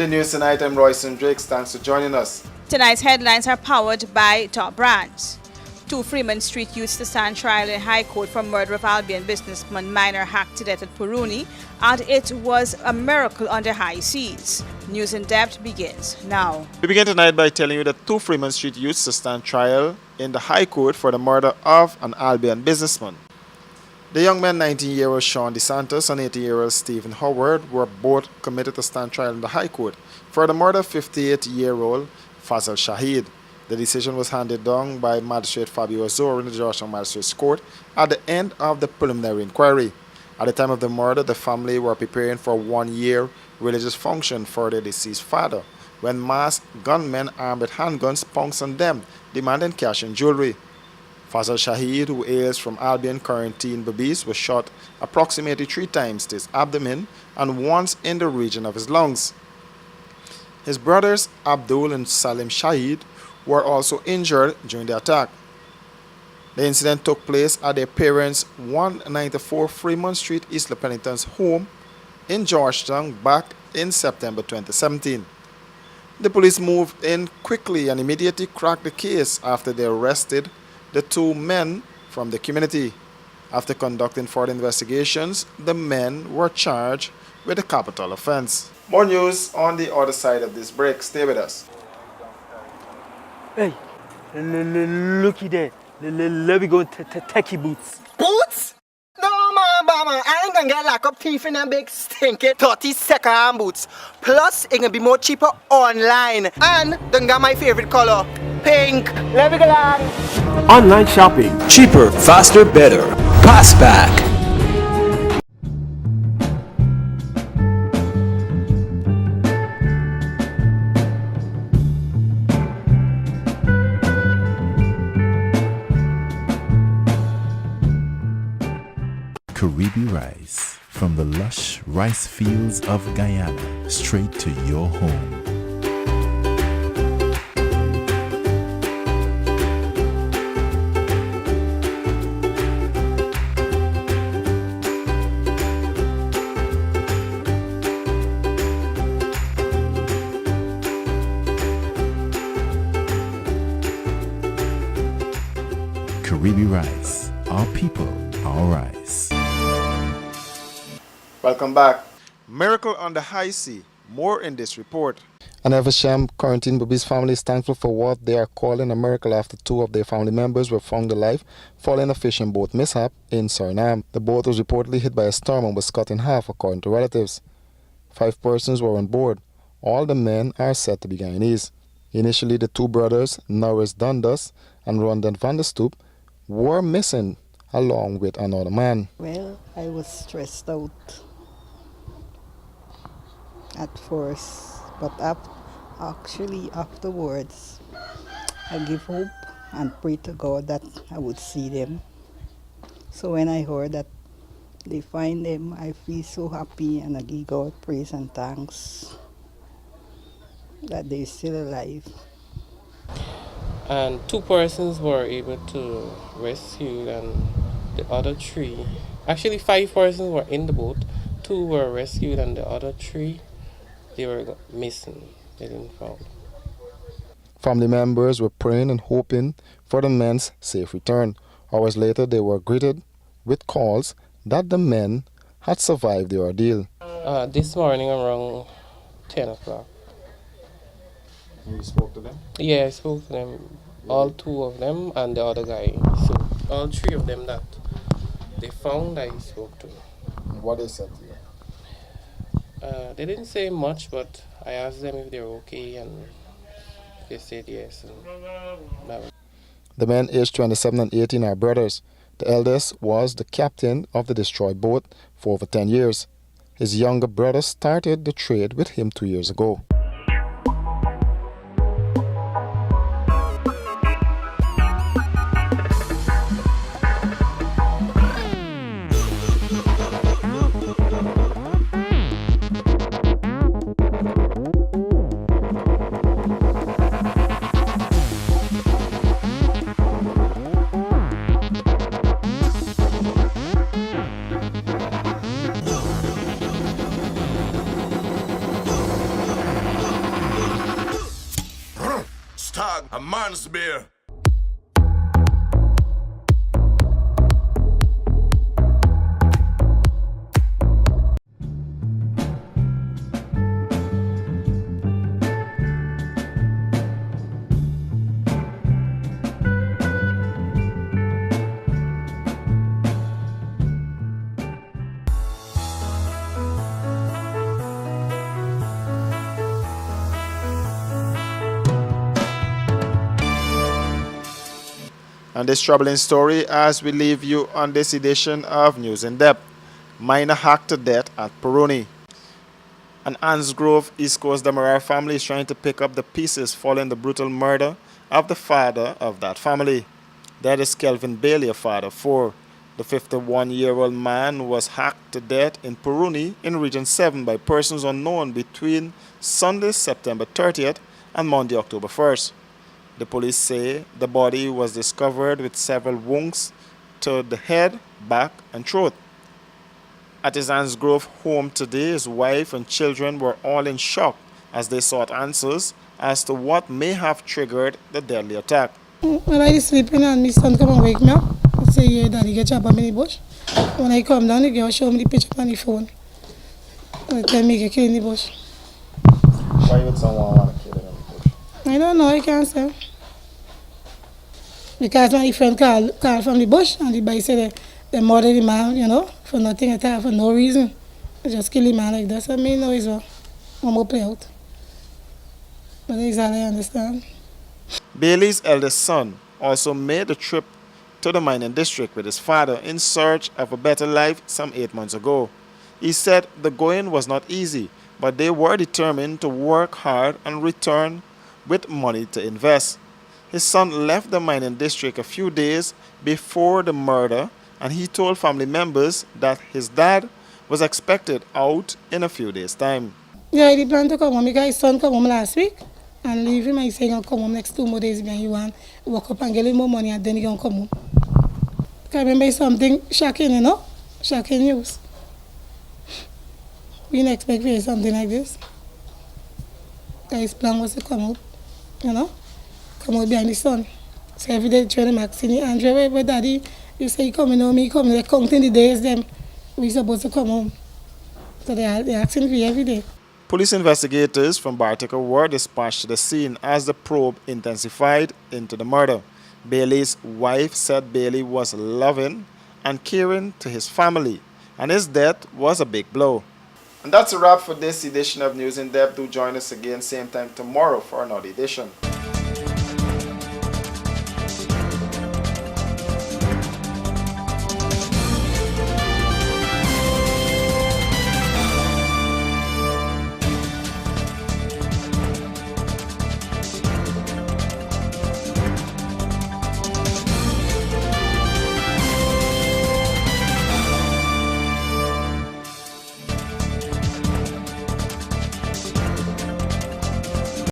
the news tonight, I'm Royson Drakes. Thanks for joining us. Tonight's headlines are powered by Top Brands. Two Freeman Street youths to stand trial in High Court for murder of Albion businessman Minor hacked to death at Puruni, and it was a miracle under high seas. News in depth begins now. We begin tonight by telling you that two Freeman Street youths to stand trial in the High Court for the murder of an Albion businessman. The young men, 19-year-old Sean DeSantos and 18-year-old Stephen Howard, were both committed to stand trial in the High Court for the murder of 58-year-old Fazal Shahid. The decision was handed down by Magistrate Fabio Azor in the Georgetown Magistrates Court at the end of the preliminary inquiry. At the time of the murder, the family were preparing for a one-year religious function for their deceased father when masked gunmen armed with handguns pounced on them, demanding cash and jewelry. Fazal Shahid, who hails from Albion, Quarantine, Babis, was shot approximately 3 times to his abdomen and once in the region of his lungs. His brothers Abdul and Salim Shahid were also injured during the attack. The incident took place at their parents' 194 Fremont Street, East La Penitence home in Georgetown back in September 2017. The police moved in quickly and immediately cracked the case after they arrested the two men from the community. After conducting further investigations, the men were charged with a capital offense. More news on the other side of this break. Stay with us. Hey, looky there. Let me go techie boots. Boots? No, mama, I ain't gonna get lock up teeth in them big stinky 30-second boots. Plus, it gonna be more cheaper online. And then got my favorite color, pink. Let me go along. Online shopping. Cheaper, faster, better. Passback. Caribbean rice, from the lush rice fields of Guyana, straight to your home. Caribbean rice, our people, our rice. Welcome back. Miracle on the high sea. More in this report. An Eversham Quarantine Babis family is thankful for what they are calling a miracle after 2 of their family members were found alive following a fishing boat mishap in Suriname. The boat was reportedly hit by a storm and was cut in half, according to relatives. 5 persons were on board. All the men are said to be Guyanese. Initially, the 2 brothers, Norris Dundas and Rondon van der Stoep, were missing along with another man. Well, I was stressed out at first, but afterwards, I give hope and pray to God that I would see them. So when I heard that they find them, I feel so happy and I give God praise and thanks that they're still alive. And 2 persons were able to rescue, and the other 3, actually 5 persons were in the boat. 2 were rescued and the other 3, they were missing. They didn't found. Family members were praying and hoping for the men's safe return. Hours later, they were greeted with calls that the men had survived the ordeal. This morning around 10 o'clock. You spoke to them? Yeah, I spoke to them. All 2 of them and the other guy. So all 3 of them that they found, I spoke to. What they said to you? They didn't say much, but I asked them if they're okay, and they said yes. And the men aged 27 and 18 are brothers. The eldest was the captain of the destroyed boat for over 10 years. His younger brother started the trade with him 2 years ago. Hashtag a man's beer. And this troubling story as we leave you on this edition of News in Depth. Minor hacked to death at Peroni. An Ansgrove, East Coast Demerara family is trying to pick up the pieces following the brutal murder of the father of that family. That is Kelvin Bailey, a father of four. The 51-year-old man was hacked to death in Peroni in Region 7 by persons unknown between Sunday, September 30th and Monday, October 1st. The police say the body was discovered with several wounds to the head, back, and throat. At his Ansgrove home today, his wife and children were all in shock as they sought answers as to what may have triggered the deadly attack. When I was sleeping and my son come and wake me up, I say, yeah, daddy get chopped up in the bush. When I come down, the girl show me the picture on the phone. And they tell me get killed in the bush. Why would someone want to kill him in the bush? I don't know, I can't say. Because my friend called from the bush and the boy said they murdered the man, you know, for nothing at all, for no reason. They just kill the man like that. So I mean, no, it's one more play out. But that's all I understand. Bailey's eldest son also made a trip to the mining district with his father in search of a better life some 8 months ago. He said the going was not easy, but they were determined to work hard and return with money to invest. His son left the mining district a few days before the murder, and he told family members that his dad was expected out in a few days' time. Yeah, I did plan to come home because his son come home last week and leave him. I say he's going to come home next 2 more days when he want to work up and get him more money and then he's going to come home. Because I remember it's something shocking, you know? Shocking news. We didn't expect to hear something like this. His plan was to come out, you know? Come out behind the sun. So every day trying to ask me, Andrea, where daddy? You say you coming home, he coming, they're counting the days them. We supposed to come home. So they're asking me every day. Police investigators from Bartica were dispatched to the scene as the probe intensified into the murder. Bailey's wife said Bailey was loving and caring to his family, and his death was a big blow. And that's a wrap for this edition of News in Depth. Do join us again same time tomorrow for another edition.